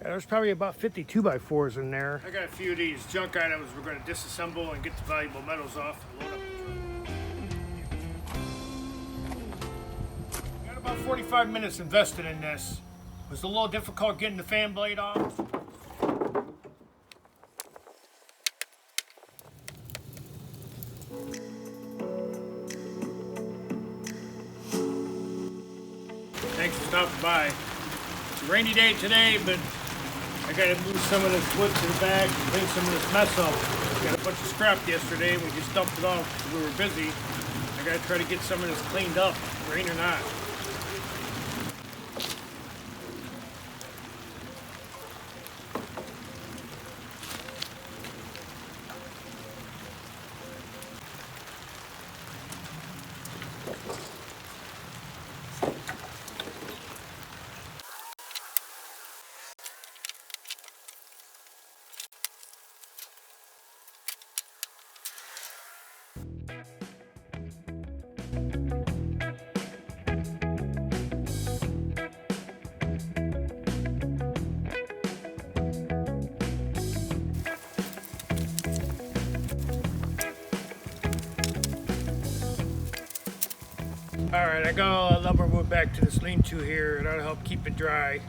There's probably about 50 2x4s in there. I got a few of these junk items we're going to disassemble and get the valuable metals off and load up the truck. Got about 45 minutes invested in this. It was a little difficult getting the fan blade off. Thanks for stopping by. It's a rainy day today, but I gotta move some of this wood to the back and clean some of this mess up. Got a bunch of scrap yesterday and we just dumped it off because we were busy. I gotta try to get some of this cleaned up, rain or not. Alright, I got all the lumber moved back to this lean-to here, and that'll help keep it dry.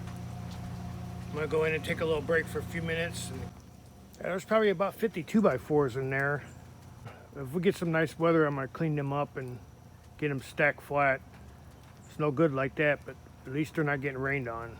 I'm gonna go in and take a little break for a few minutes. There's probably about 50 2x4s in there. If we get some nice weather, I'm gonna clean them up and get them stacked flat. It's no good like that, but at least they're not getting rained on.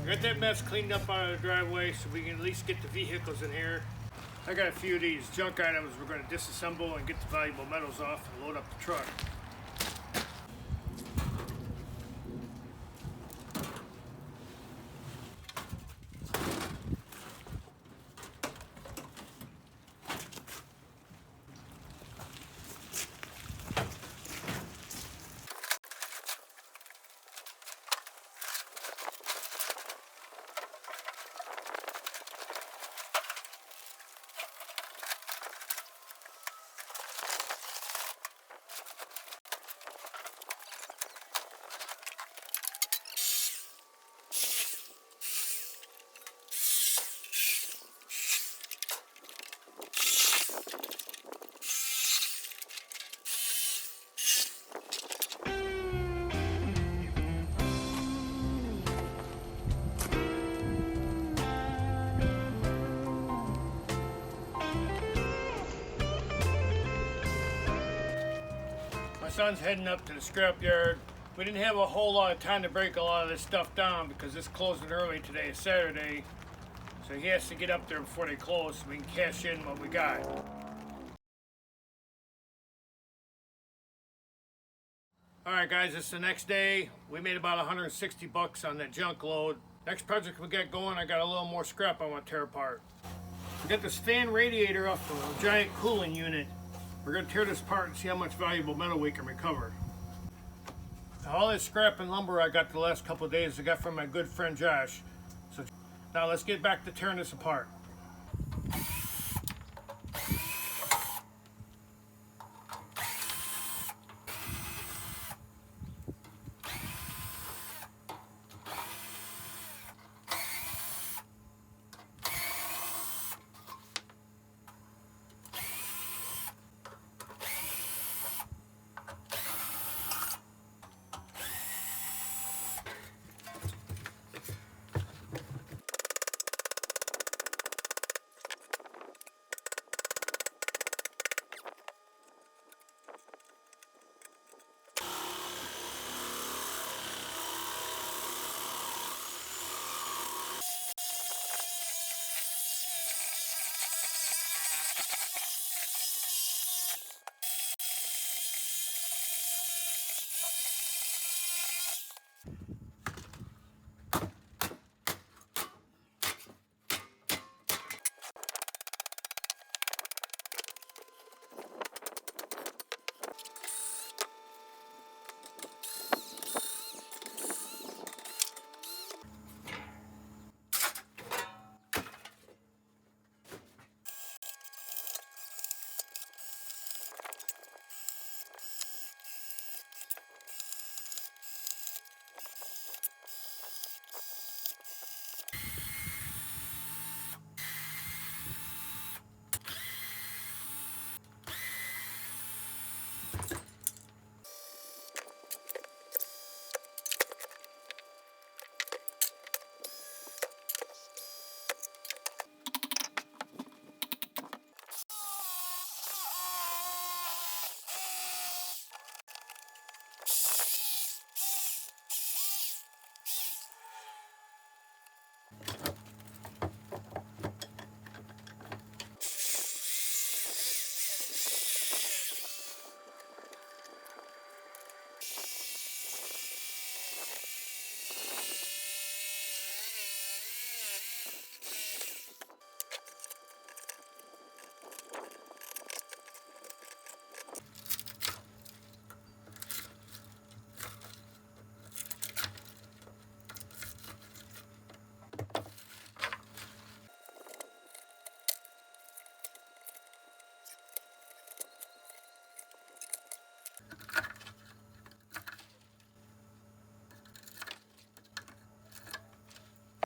Got that mess cleaned up out of the driveway so we can at least get the vehicles in here. I got a few of these junk items we're going to disassemble and get the valuable metals off and load up the truck. My son's heading up to the scrapyard. We didn't have a whole lot of time to break a lot of this stuff down because it's closing early today, is Saturday. So he has to get up there before they close so we can cash in what we got. Alright guys, it's the next day. We made about 160 bucks on that junk load. Next project we got going, I got a little more scrap I want to tear apart. We got this fan radiator off the giant cooling unit. We're going to tear this apart and see how much valuable metal we can recover. All this scrap and lumber I got the last couple of days I got from my good friend Josh. So now let's get back to tearing this apart.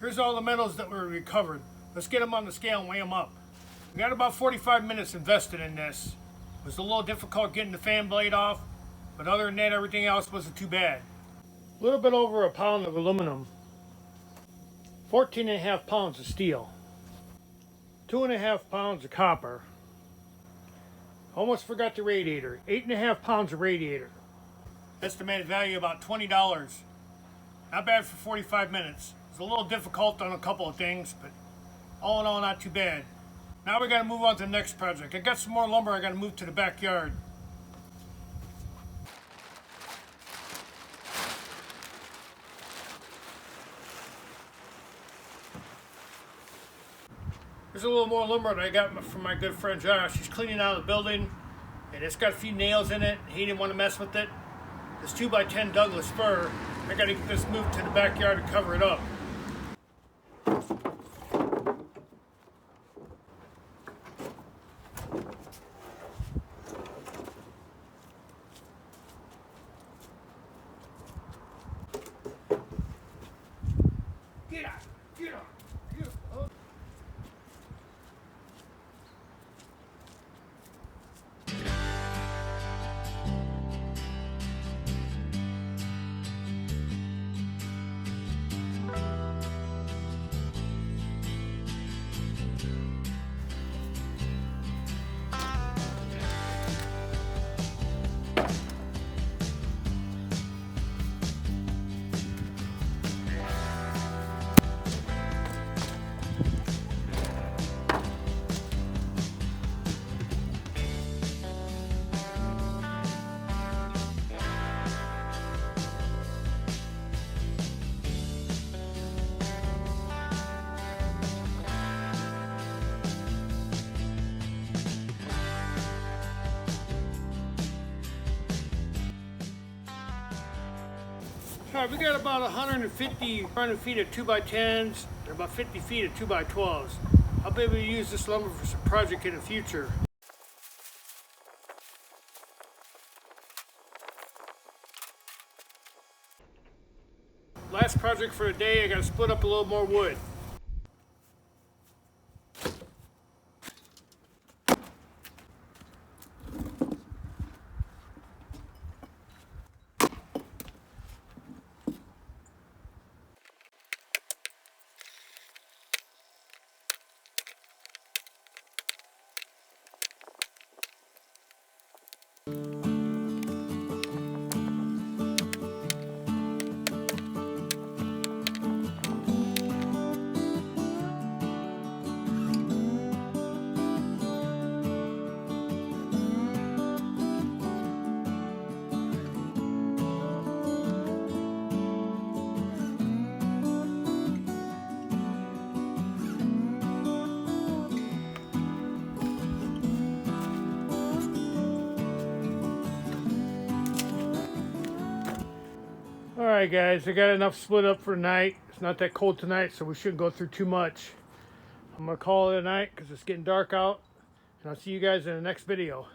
Here's all the metals that were recovered. Let's get them on the scale and weigh them up. We got about 45 minutes invested in this. It was a little difficult getting the fan blade off, but other than that, everything else wasn't too bad. A little bit over a pound of aluminum, 14.5 pounds of steel, 2.5 pounds of copper. Almost forgot the radiator, 8.5 pounds of radiator. Estimated value about $20. Not bad for 45 minutes. It's a little difficult on a couple of things, but all in all, not too bad. Now we gotta move on to the next project. I got some more lumber I gotta move to the backyard. There's a little more lumber that I got from my good friend Josh. He's cleaning out the building, and it's got a few nails in it. He didn't want to mess with it. This 2x10 Douglas fir, I gotta get this moved to the backyard and cover it up. Get out! Get out! Get out! All right, we got about 100 feet of 2x10s and about 50 feet of 2x12s. I'll be able to use this lumber for some project in the future. Last project for the day, I gotta split up a little more wood. Alright guys, I got enough split up for tonight. It's not that cold tonight, so we shouldn't go through too much. I'm going to call it a night because it's getting dark out. And I'll see you guys in the next video.